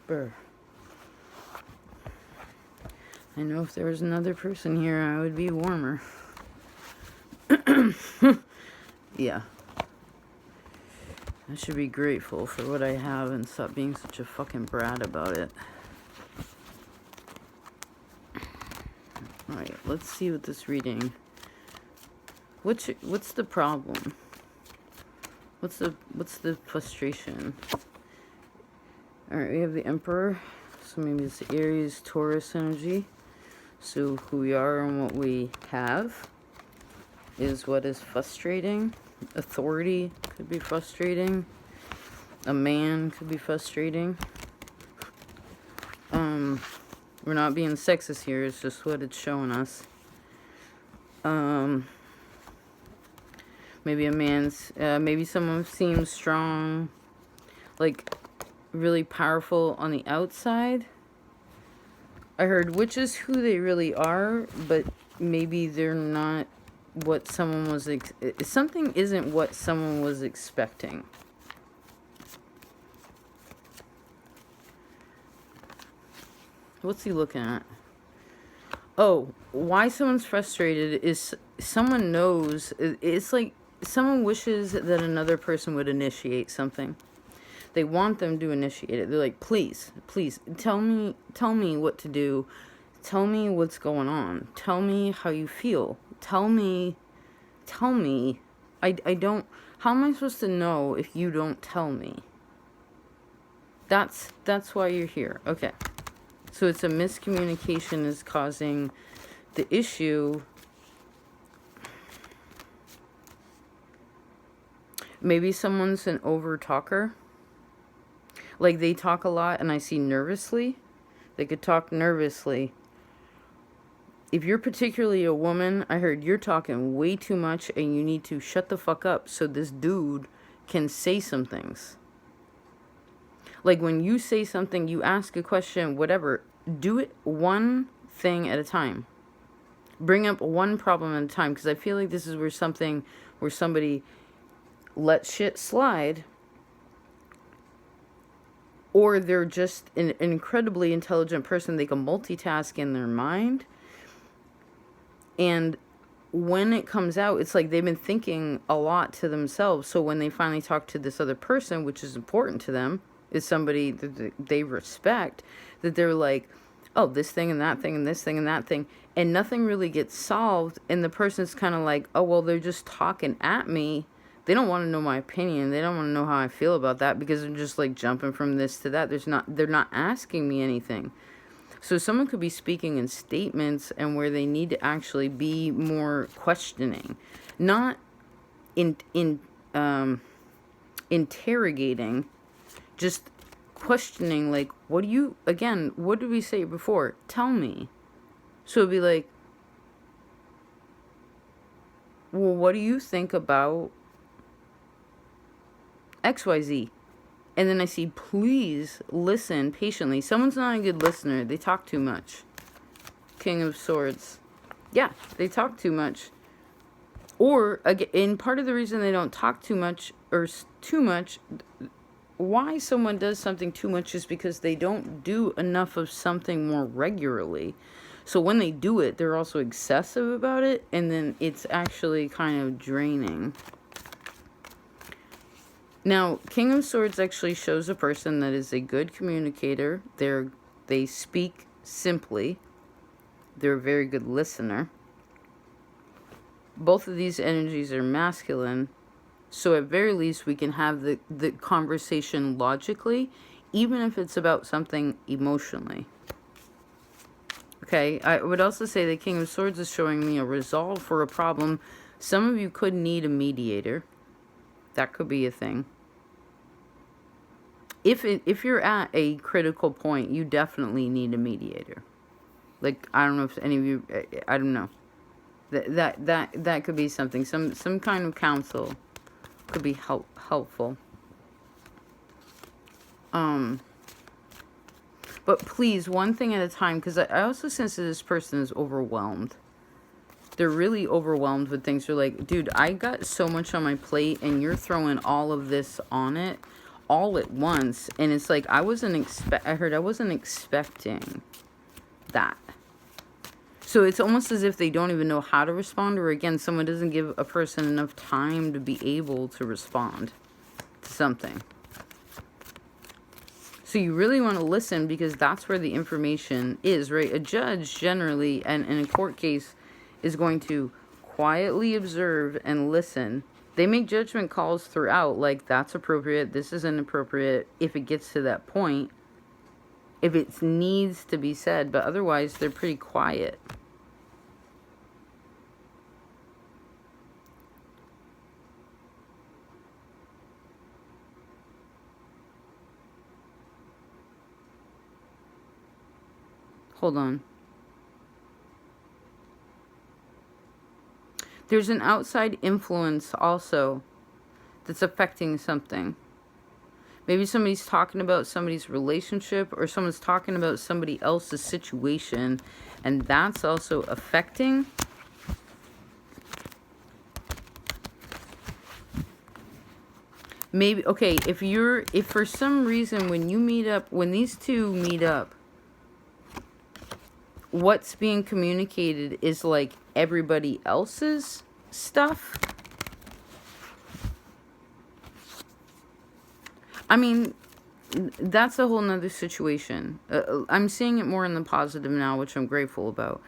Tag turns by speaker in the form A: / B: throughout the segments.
A: Emperor. I know if there was another person here, I would be warmer. Yeah. I should be grateful for what I have and stop being such a fucking brat about it. Alright, let's see what this reading... What's the problem? What's the frustration? Alright, we have the Emperor. So maybe it's Aries, Taurus energy. So who we are and what we have is what is frustrating. Authority could be frustrating. A man could be frustrating. We're not being sexist here, it's just what it's showing us. Maybe a man's, maybe someone seems strong, like really powerful on the outside. I heard which is who they really are, but maybe they're not what someone was, something isn't what someone was expecting. What's he looking at? Oh, why someone's frustrated is someone knows, it's like someone wishes that another person would initiate something. They want them to initiate it. They're like, please, tell me what to do. Tell me what's going on. Tell me how you feel. Tell me. I don't, how am I supposed to know if you don't tell me? That's why you're here. Okay. So it's a miscommunication is causing the issue. Maybe someone's an over talker. Like they talk a lot and I see nervously. They could talk nervously. If you're particularly a woman, I heard you're talking way too much and you need to shut the fuck up so this dude can say some things. Like when you say something, you ask a question, whatever, do it one thing at a time. Bring up one problem at a time, because I feel like this is where somebody lets shit slide, or they're just an incredibly intelligent person. They can multitask in their mind, and when it comes out, it's like they've been thinking a lot to themselves. So when they finally talk to this other person, which is important to them, is somebody that they respect, that they're like, oh, this thing and that thing and this thing and that thing, and nothing really gets solved, and the person's kind of like, oh, well, they're just talking at me. They don't want to know my opinion. They don't want to know how I feel about that, because they're just like jumping from this to that. They're not asking me anything. So someone could be speaking in statements and where they need to actually be more questioning, not interrogating, just questioning, like, what did we say before? Tell me. So it'd be like, well, what do you think about XYZ? And then I see, please listen patiently. Someone's not a good listener. They talk too much. King of Swords. Yeah, they talk too much. Or, again, and part of the reason they don't talk too much, why someone does something too much is because they don't do enough of something more regularly. So when they do it, they're also excessive about it, and then it's actually kind of draining. Now, King of Swords actually shows a person that is a good communicator. They speak simply. They're a very good listener. Both of these energies are masculine. So at very least, we can have the conversation logically, even if it's about something emotionally. Okay, I would also say the King of Swords is showing me a resolve for a problem. Some of you could need a mediator. That could be a thing. If you're at a critical point, you definitely need a mediator. Like, I don't know if any of you, I don't know. That could be something. Some kind of counsel could be helpful. But please, one thing at a time, because I also sense that this person is overwhelmed. They're really overwhelmed with things. They're like, dude, I got so much on my plate, and you're throwing all of this on it. all at once, and it's like I wasn't expecting that. So it's almost as if they don't even know how to respond, or again, someone doesn't give a person enough time to be able to respond to something. So you really want to listen, because that's where the information is, right? A judge generally, and in a court case, is going to quietly observe and listen. They make judgment calls throughout, like that's appropriate, this is inappropriate, if it gets to that point, if it needs to be said, but otherwise they're pretty quiet. Hold on. There's an outside influence also that's affecting something. Maybe somebody's talking about somebody's relationship, or someone's talking about somebody else's situation, and that's also affecting. Maybe, okay, if for some reason when these two meet up, what's being communicated is like everybody else's stuff. I mean, that's a whole nother situation. I'm seeing it more in the positive now, which I'm grateful about.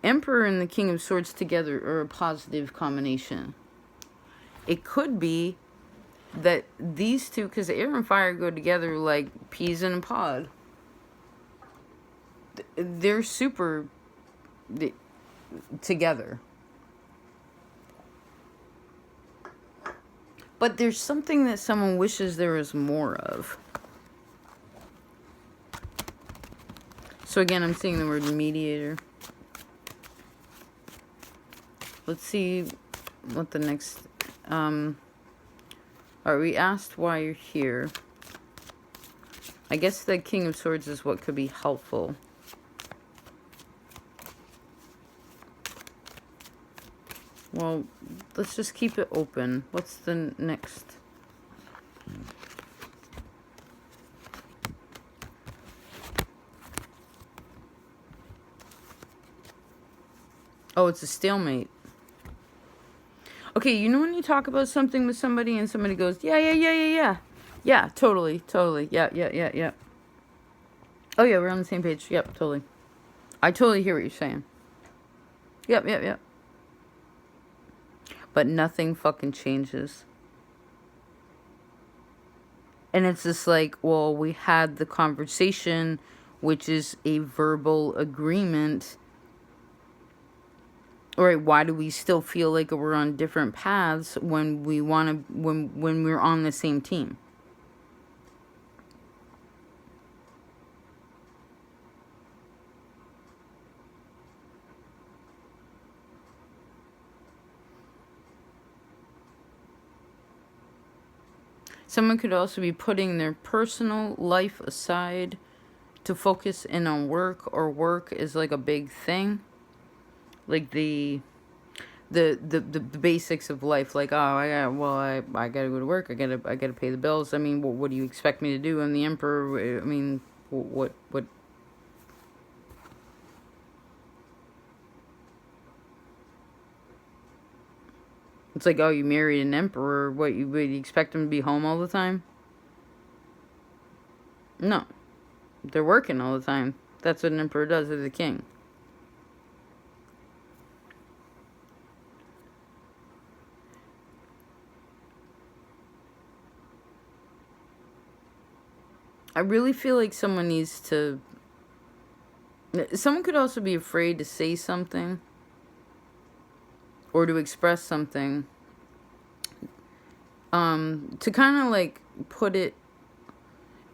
A: Emperor and the King of Swords together are a positive combination. It could be that these two, because air and fire go together like peas in a pod. They're super together. But there's something that someone wishes there was more of. So again, I'm seeing the word mediator. Let's see what the next... Alright, we asked why you're here. I guess the King of Swords is what could be helpful. Well, let's just keep it open. What's the next? Oh, it's a stalemate. Okay, you know when you talk about something with somebody and somebody goes, yeah. Yeah, totally. Yeah. Oh yeah, we're on the same page. Yep, totally. I totally hear what you're saying. Yep. But nothing fucking changes. And it's just like, well, we had the conversation, which is a verbal agreement. All right, why do we still feel like we're on different paths when we want to, when we're on the same team? Someone could also be putting their personal life aside to focus in on work, or work is like a big thing. Like the basics of life, like, oh, I gotta go to work, I gotta pay the bills. I mean, what do you expect me to do? I'm the emperor. I mean, what it's like, oh, you married an emperor, what you expect him to be home all the time? No, they're working all the time. That's what an emperor does. They're the king. I really feel like someone needs to... Someone could also be afraid to say something, or to express something, to kind of like put it...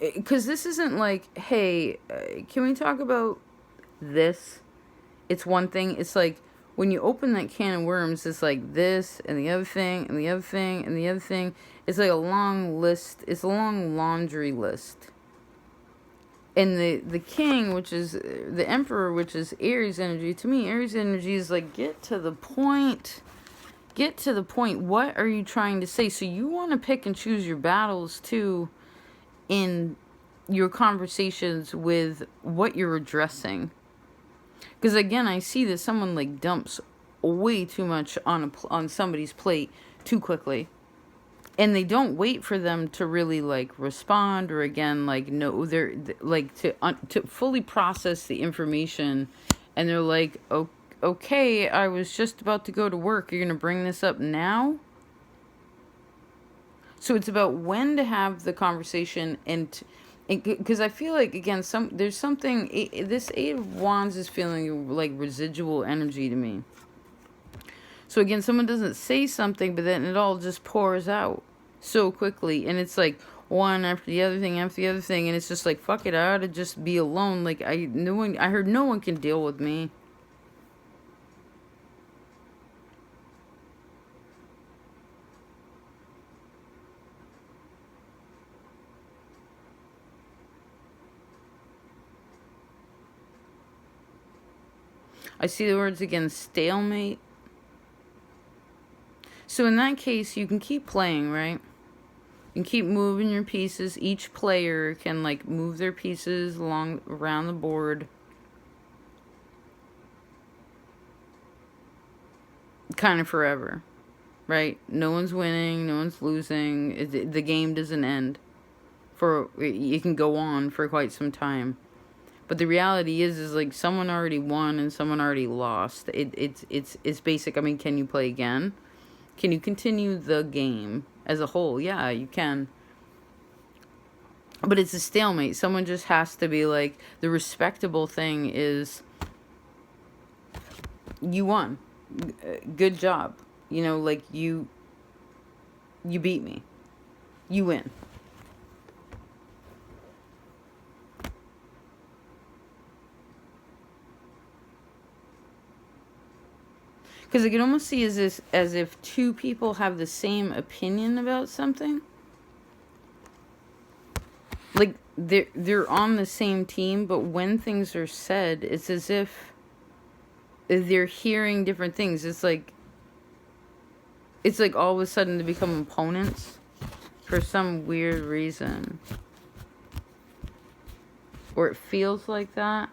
A: Because this isn't like, hey, can we talk about this? It's one thing. It's like, when you open that can of worms, it's like this, and the other thing, and the other thing, and the other thing. It's like a long list. It's a long laundry list. And the king, which is the emperor, which is Aries energy, to me, Aries energy is like, get to the point. get to the point. What are you trying to say? So you want to pick and choose your battles too in your conversations with what you're addressing. Because again, I see that someone like dumps way too much on somebody's plate too quickly, and they don't wait for them to really like respond, or again like no, they're like to fully process the information, and they're like, okay, I was just about to go to work. You're gonna bring this up now? So it's about when to have the conversation, and because I feel like again there's something, this Eight of Wands is feeling like residual energy to me. So again, someone doesn't say something, but then it all just pours out so quickly, and it's like one after the other thing after the other thing, and it's just like, fuck it, I ought to just be alone. Like I heard no one can deal with me. I see the words again, stalemate. So in that case, you can keep playing, right? You can keep moving your pieces. Each player can like move their pieces around the board, kind of forever, right? No one's winning, no one's losing. The game doesn't end. It can go on for quite some time. But the reality is like someone already won and someone already lost. It's basic. I mean, can you play again? Can you continue the game as a whole? Yeah, you can. But it's a stalemate. Someone just has to be like, the respectable thing is, you won. Good job. You know, like you beat me. You win. Because I can almost see as if two people have the same opinion about something. Like they're on the same team, but when things are said, it's as if they're hearing different things. It's like all of a sudden they become opponents for some weird reason. Or it feels like that.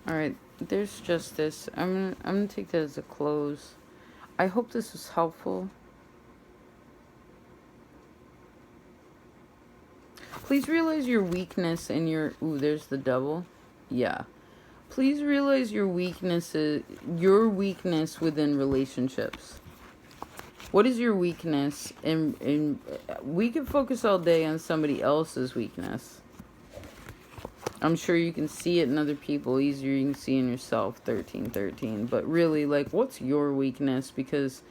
A: Alright, there's justice. I'm gonna take that as a close. I hope this was helpful. Please realize your weakness and your... Ooh, there's the Devil. Yeah. Please realize your weakness within relationships. What is your weakness? And we can focus all day on somebody else's weakness. I'm sure you can see it in other people easier. You can see in yourself, 1313. But really, like, what's your weakness? Because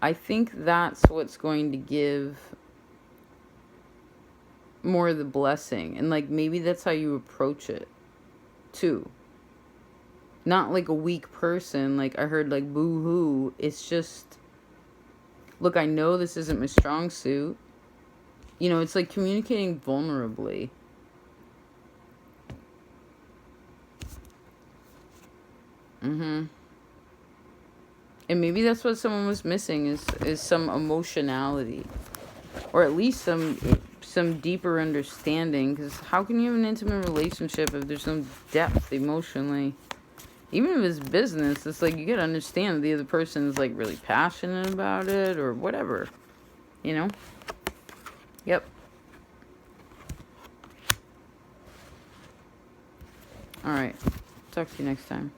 A: I think that's what's going to give more of the blessing. And, like, maybe that's how you approach it, too. Not like a weak person. Like, I heard, like, boo-hoo. It's just, look, I know this isn't my strong suit. You know, it's like communicating vulnerably. And maybe that's what someone was missing is some emotionality, or at least some deeper understanding. Because how can you have an intimate relationship if there's no depth emotionally? Even if it's business, it's like you gotta understand the other person is like really passionate about it or whatever, you know? Yep. All right. Talk to you next time.